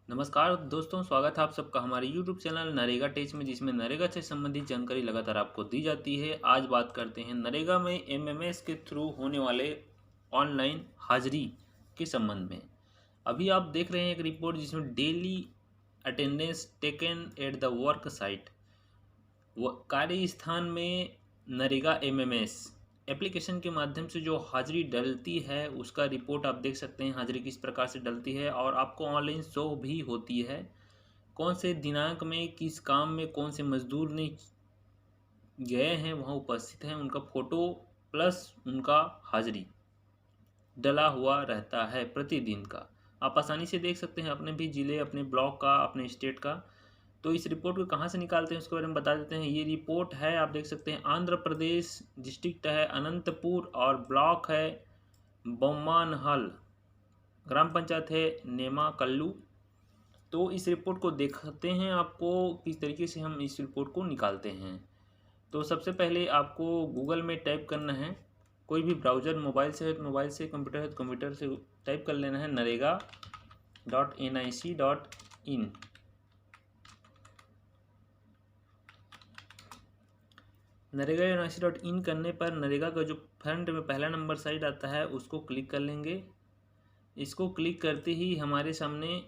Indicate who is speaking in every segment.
Speaker 1: नमस्कार दोस्तों, स्वागत है आप सबका हमारे YouTube चैनल नरेगा टेच में, जिसमें नरेगा से संबंधित जानकारी लगातार आपको दी जाती है। आज बात करते हैं नरेगा में एमएमएस के थ्रू होने वाले ऑनलाइन हाजिरी के संबंध में। अभी आप देख रहे हैं एक रिपोर्ट जिसमें daily attendance taken at the work site, कार्य स्थान में नरेगा एमएमएस एप्लीकेशन के माध्यम से जो हाजिरी डलती है उसका रिपोर्ट आप देख सकते हैं। हाजिरी किस प्रकार से डलती है और आपको ऑनलाइन शो भी होती है कौन से दिनांक में किस काम में कौन से मजदूर ने गए हैं, वहाँ उपस्थित हैं, उनका फ़ोटो प्लस उनका हाजिरी डला हुआ रहता है प्रतिदिन का। आप आसानी से देख सकते हैं अपने भी ज़िले, अपने ब्लॉक का, अपने स्टेट का। तो इस रिपोर्ट को कहाँ से निकालते हैं उसके बारे में बता देते हैं। ये रिपोर्ट है, आप देख सकते हैं, आंध्र प्रदेश, डिस्ट्रिक्ट है अनंतपुर और ब्लॉक है बोम्मानहल, ग्राम पंचायत है नेमाकल्लू। तो इस रिपोर्ट को देखते हैं आपको किस तरीके से हम इस रिपोर्ट को निकालते हैं। तो सबसे पहले आपको गूगल में टाइप करना है, कोई भी ब्राउज़र, मोबाइल से है तो मोबाइल से, कंप्यूटर है तो कंप्यूटर से टाइप कर लेना है narega.nic.in। narega.nic.in करने पर नरेगा का जो फ्रंट में पहला नंबर साइट आता है उसको क्लिक कर लेंगे। इसको क्लिक करते ही हमारे सामने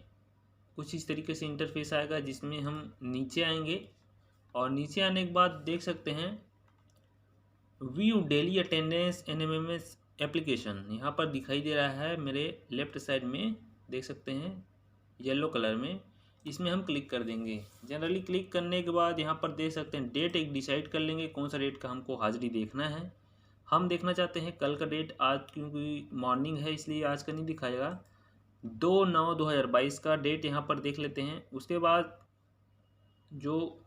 Speaker 1: कुछ इस तरीके से इंटरफेस आएगा, जिसमें हम नीचे आएंगे और नीचे आने के बाद देख सकते हैं view daily attendance NMIMS application, यहाँ पर दिखाई दे रहा है मेरे लेफ़्ट साइड में, देख सकते हैं येलो कलर में। इसमें हम क्लिक कर देंगे। जनरली क्लिक करने के बाद यहाँ पर देख सकते हैं डेट एक डिसाइड कर लेंगे कौन सा डेट का हमको हाजिरी देखना है। हम देखना चाहते हैं कल का डेट, आज क्योंकि मॉर्निंग है इसलिए आज का नहीं दिखाएगा। 2/9/2022 का डेट यहाँ पर देख लेते हैं। उसके बाद जो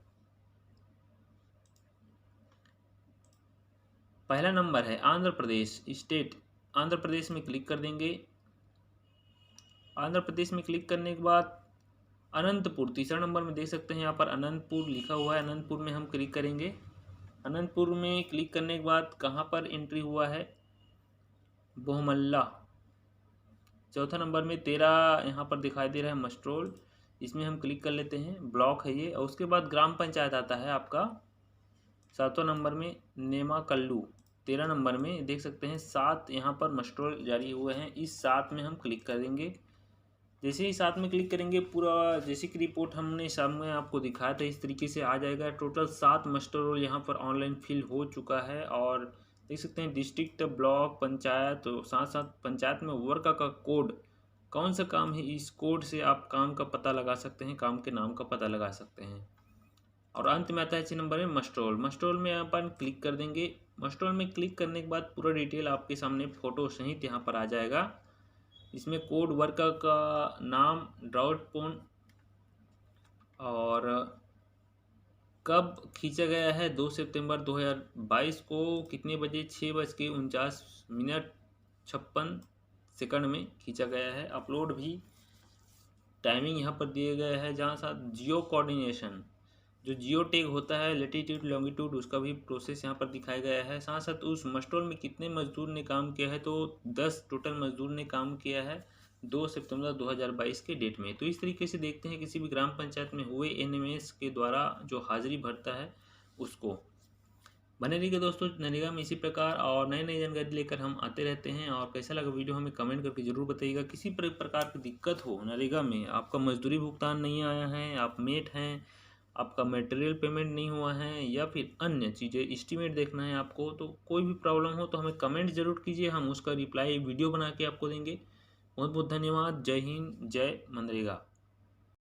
Speaker 1: पहला नंबर है आंध्र प्रदेश स्टेट, आंध्र प्रदेश में क्लिक कर देंगे। आंध्र प्रदेश में क्लिक करने के बाद अनंतपुर तीसरा नंबर में देख सकते हैं, यहाँ पर अनंतपुर लिखा हुआ है, अनंतपुर में हम क्लिक करेंगे। अनंतपुर में क्लिक करने के बाद कहाँ पर एंट्री हुआ है, बोहमल्ला। चौथा नंबर में 13 यहाँ पर दिखाई दे रहा है मस्ट्रोल, इसमें हम क्लिक कर लेते हैं, ब्लॉक है ये। और उसके बाद ग्राम पंचायत आता है आपका 7वां नंबर में नेमाकल्लू। 13 नंबर में देख सकते हैं 7 यहाँ पर मस्ट्रोल जारी हुए हैं, इस 7 में हम क्लिक कर देंगे। जैसे ही 7 में क्लिक करेंगे पूरा जैसे कि रिपोर्ट हमने सामने आपको दिखाया था इस तरीके से आ जाएगा। टोटल 7 मस्टर रोल यहाँ पर ऑनलाइन फिल हो चुका है और देख सकते हैं डिस्ट्रिक्ट, ब्लॉक, पंचायत, तो साथ साथ पंचायत में वर्क का कोड कौन सा काम है, इस कोड से आप काम का पता लगा सकते हैं, काम के नाम का पता लगा सकते हैं। और अंत में आता है 6 नंबर में मस्ट्रोल। मस्ट्रोल में अपन क्लिक कर देंगे। मस्ट्रोल में क्लिक करने के बाद पूरा डिटेल आपके सामने फ़ोटो सहित यहाँ पर आ जाएगा। इसमें कोड वर्क का नाम, ड्राउट पोन और कब खींचा गया है 2 सितंबर 2022 को, कितने बजे, 6:49 में खींचा गया है। अपलोड भी टाइमिंग यहाँ पर दिए गए हैं, जहाँ साथ जियो कोऑर्डिनेशन जो जियो टैग होता है लेटीट्यूड लॉन्गिट्यूड, उसका भी प्रोसेस यहाँ पर दिखाया गया है। साथ साथ उस मस्टोल में कितने मजदूर ने काम किया है, तो 10 टोटल मजदूर ने काम किया है 2 सितंबर 2022 के डेट में। तो इस तरीके से देखते हैं किसी भी ग्राम पंचायत में हुए एनएमएस के द्वारा जो हाजिरी भरता है उसको। बने रहिए दोस्तों नरेगा में इसी प्रकार और नई नई जानकारी लेकर हम आते रहते हैं। और कैसा लगा वीडियो हमें कमेंट करके ज़रूर बताइएगा। किसी प्रकार की दिक्कत हो नरेगा में, आपका मजदूरी भुगतान नहीं आया है, आप मेट हैं, आपका मटेरियल पेमेंट नहीं हुआ है या फिर अन्य चीज़ें एस्टीमेट देखना है आपको, तो कोई भी प्रॉब्लम हो तो हमें कमेंट ज़रूर कीजिए, हम उसका रिप्लाई वीडियो बना के आपको देंगे। बहुत बहुत धन्यवाद। जय हिंद, जय मनरेगा।